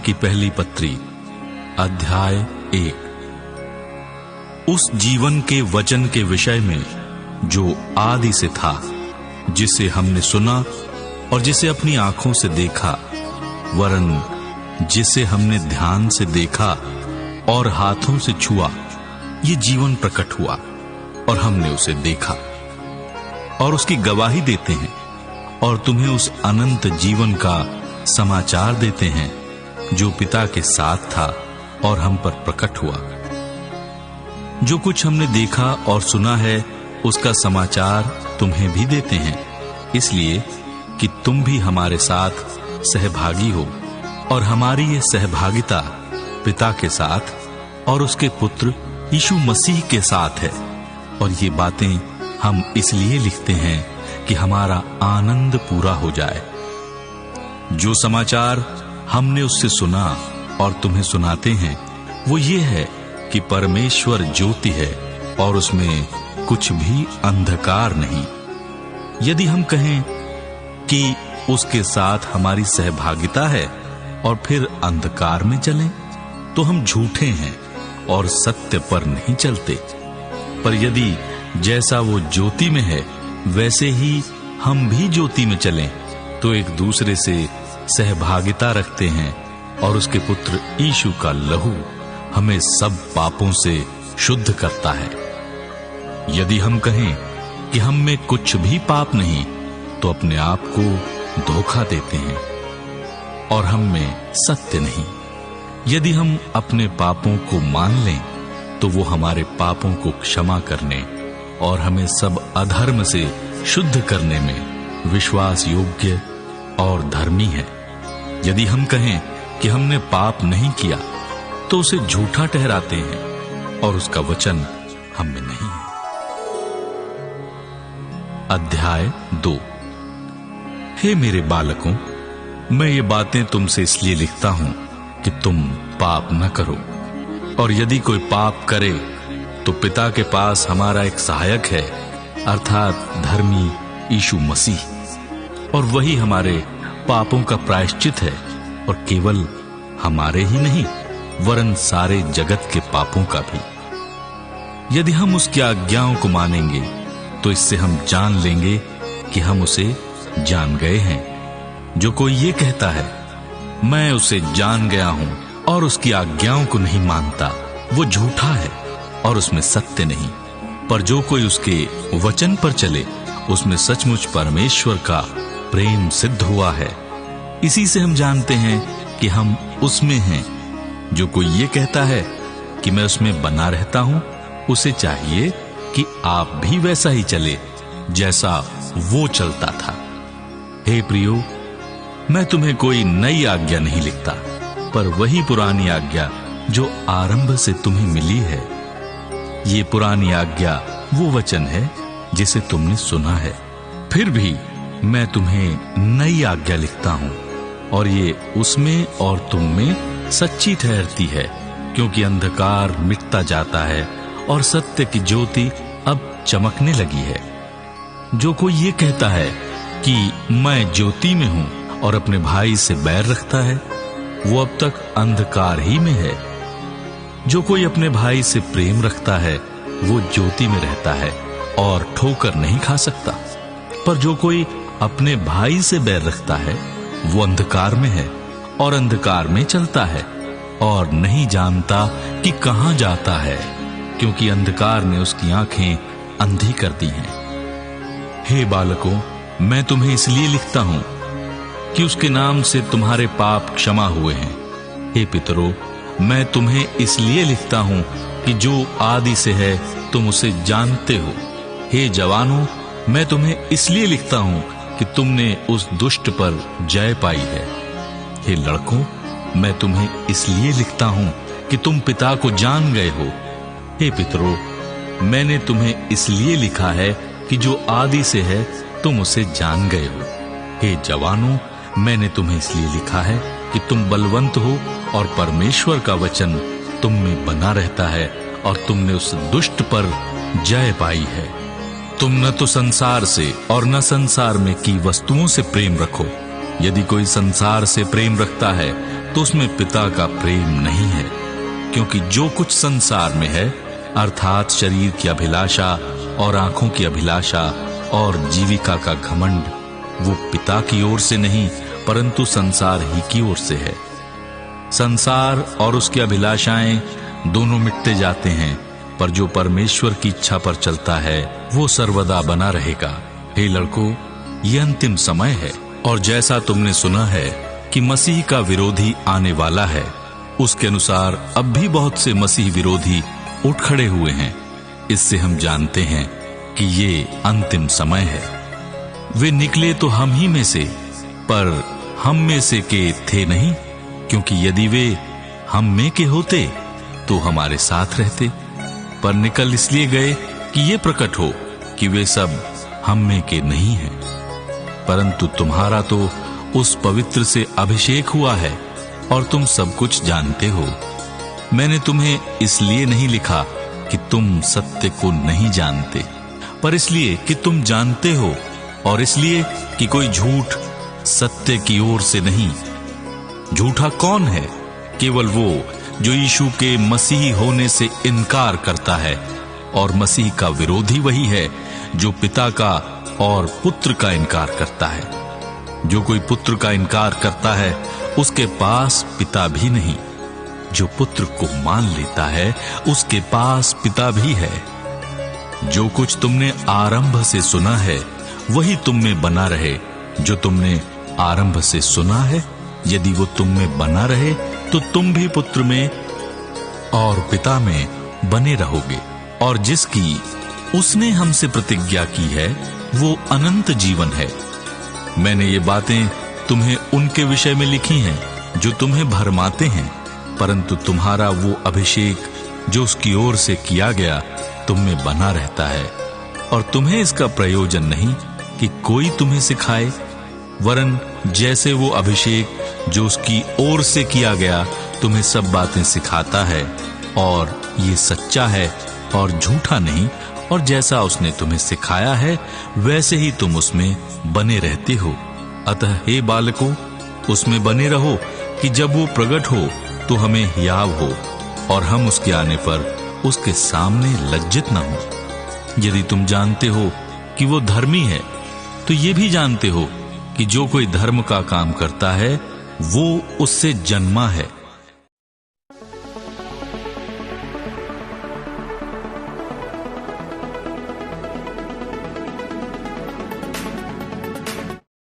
की पहली पत्री अध्याय 1। उस जीवन के वचन के विषय में जो आदि से था, जिसे हमने सुना और जिसे अपनी आंखों से देखा, वरन जिसे हमने ध्यान से देखा और हाथों से छुआ, ये जीवन प्रकट हुआ और हमने उसे देखा और उसकी गवाही देते हैं और तुम्हें उस अनंत जीवन का समाचार देते हैं जो पिता के साथ था और हम पर प्रकट हुआ। जो कुछ हमने देखा और सुना है उसका समाचार तुम्हें भी देते हैं, इसलिए कि तुम भी हमारे साथ सहभागी हो और हमारी ये सहभागिता पिता के साथ और उसके पुत्र यीशु मसीह के साथ है। और ये बातें हम इसलिए लिखते हैं कि हमारा आनंद पूरा हो जाए। जो समाचार हमने उससे सुना और तुम्हें सुनाते हैं वो ये है कि परमेश्वर ज्योति है और उसमें कुछ भी अंधकार नहीं। यदि हम कहें कि उसके साथ हमारी सहभागिता है और फिर अंधकार में चलें, तो हम झूठे हैं और सत्य पर नहीं चलते। पर यदि जैसा वो ज्योति में है वैसे ही हम भी ज्योति में चलें, तो एक दूसरे से सहभागिता रखते हैं और उसके पुत्र यीशु का लहू हमें सब पापों से शुद्ध करता है। यदि हम कहें कि हम में कुछ भी पाप नहीं, तो अपने आप को धोखा देते हैं और हम में सत्य नहीं। यदि हम अपने पापों को मान लें, तो वो हमारे पापों को क्षमा करने और हमें सब अधर्म से शुद्ध करने में विश्वास योग्य और धर्मी है। यदि हम कहें कि हमने पाप नहीं किया, तो उसे झूठा ठहराते हैं और उसका वचन हम में नहीं है। अध्याय 2। हे मेरे बालकों, मैं ये बातें तुमसे इसलिए लिखता हूं कि तुम पाप न करो। और यदि कोई पाप करे तो पिता के पास हमारा एक सहायक है, अर्थात धर्मी यीशु मसीह, और वही हमारे पापों का प्रायश्चित है, और केवल हमारे ही नहीं वरन सारे जगत के पापों का भी। यदि हम उसकी आज्ञाओं को मानेंगे तो इससे हम जान लेंगे कि हम उसे जान गए हैं। जो कोई ये कहता है मैं उसे जान गया हूं और उसकी आज्ञाओं को नहीं मानता, वो झूठा है और उसमें सत्य नहीं। पर जो कोई उसके वचन पर चले, उसमें सचमुच परमेश्वर का प्रेम सिद्ध हुआ है। इसी से हम जानते हैं कि हम उसमें हैं। जो कोई ये कहता है कि मैं उसमें बना रहता हूं, उसे चाहिए कि आप भी वैसा ही चले जैसा वो चलता था। हे प्रियो, मैं तुम्हें कोई नई आज्ञा नहीं लिखता, पर वही पुरानी आज्ञा जो आरंभ से तुम्हें मिली है। ये पुरानी आज्ञा वो वचन है जिसे तुमने सुना है। फिर भी मैं तुम्हें नई आज्ञा लिखता हूं, और ये उसमें और तुम में सच्ची ठहरती है, क्योंकि अंधकार मिटता जाता है और सत्य की ज्योति अब चमकने लगी है। जो कोई ये कहता है कि मैं ज्योति में हूं और अपने भाई से बैर रखता है, वो अब तक अंधकार ही में है। जो कोई अपने भाई से प्रेम रखता है वो ज्योति में रहता है और ठोकर नहीं खा सकता। पर जो कोई अपने भाई से बैर रखता है वो अंधकार में है और अंधकार में चलता है और नहीं जानता कि कहां जाता है, क्योंकि अंधकार ने उसकी आंखें अंधी कर दी हैं। हे बालकों, मैं तुम्हें इसलिए लिखता हूं कि उसके नाम से तुम्हारे पाप क्षमा हुए हैं। हे पितरों, मैं तुम्हें इसलिए लिखता हूं कि जो आदि से है तुम उसे जानते हो। हे जवानों, मैं तुम्हें इसलिए लिखता हूं कि तुमने उस दुष्ट पर जय पाई है। हे लड़कों, मैं तुम्हें इसलिए लिखता हूं कि तुम पिता को जान गए हो। हे पितरों, मैंने तुम्हें इसलिए लिखा है कि जो आदि से है तुम उसे जान गए हो। हे जवानों, मैंने तुम्हें इसलिए लिखा है कि तुम बलवंत हो और परमेश्वर का वचन तुम में बना रहता है और तुमने उस दुष्ट पर जय पाई है। तुम न तो संसार से और न संसार में की वस्तुओं से प्रेम रखो। यदि कोई संसार से प्रेम रखता है तो उसमें पिता का प्रेम नहीं है। क्योंकि जो कुछ संसार में है, अर्थात शरीर की अभिलाषा और आंखों की अभिलाषा और जीविका का घमंड, वो पिता की ओर से नहीं परंतु संसार ही की ओर से है। संसार और उसकी अभिलाषाएं दोनों मिटते जाते हैं, पर जो परमेश्वर की इच्छा पर चलता है वो सर्वदा बना रहेगा। हे लड़कों, ये अंतिम समय है, और जैसा तुमने सुना है कि मसीह का विरोधी आने वाला है, उसके अनुसार अब भी बहुत से मसीह विरोधी उठ खड़े हुए हैं। इससे हम जानते हैं कि ये अंतिम समय है। वे निकले तो हम ही में से, पर हम में से के थे नहीं, क्योंकि यदि वे हम में के होते तो हमारे साथ रहते, पर निकल इसलिए गए कि ये प्रकट हो कि वे सब हम में के नहीं हैं। परंतु तुम्हारा तो उस पवित्र से अभिषेक हुआ है और तुम सब कुछ जानते हो। मैंने तुम्हें इसलिए नहीं लिखा कि तुम सत्य को नहीं जानते, पर इसलिए कि तुम जानते हो, और इसलिए कि कोई झूठ सत्य की ओर से नहीं। झूठा कौन है? केवल वो जो यीशु के मसीह होने से इनकार करता है, और मसीह का विरोधी वही है जो पिता का और पुत्र का इनकार करता है। जो कोई पुत्र का इनकार करता है उसके पास पिता भी नहीं। जो पुत्र को मान लेता है उसके पास पिता भी है। जो कुछ तुमने आरंभ से सुना है वही तुम में बना रहे। जो तुमने आरंभ से सुना है, यदि वो तुम में बना रहे तो तुम भी पुत्र में और पिता में बने रहोगे। और जिसकी उसने हमसे प्रतिज्ञा की है वो अनंत जीवन है। मैंने ये बातें तुम्हें उनके विषय में लिखी हैं जो तुम्हें भरमाते हैं, परंतु तुम्हारा वो अभिषेक जो उसकी ओर से किया गया तुम में बना रहता है। और तुम्हें इसका प्रयोजन नहीं कि कोई तुम्हें सिखाए, वरन जैसे वो अभिषेक जो उसकी ओर से किया गया तुम्हें सब बातें सिखाता है, और ये सच्चा है और झूठा नहीं। और जैसा उसने तुम्हें सिखाया है वैसे ही तुम उसमें बने रहते हो। अतः हे बालकों, उसमें बने रहो कि जब वो प्रकट हो तो हमें हियाव हो, और हम उसके आने पर उसके सामने लज्जित न हो। यदि तुम जानते हो कि वो धर्मी है, तो ये भी जानते हो कि जो कोई धर्म का काम करता है वो उससे जन्मा है।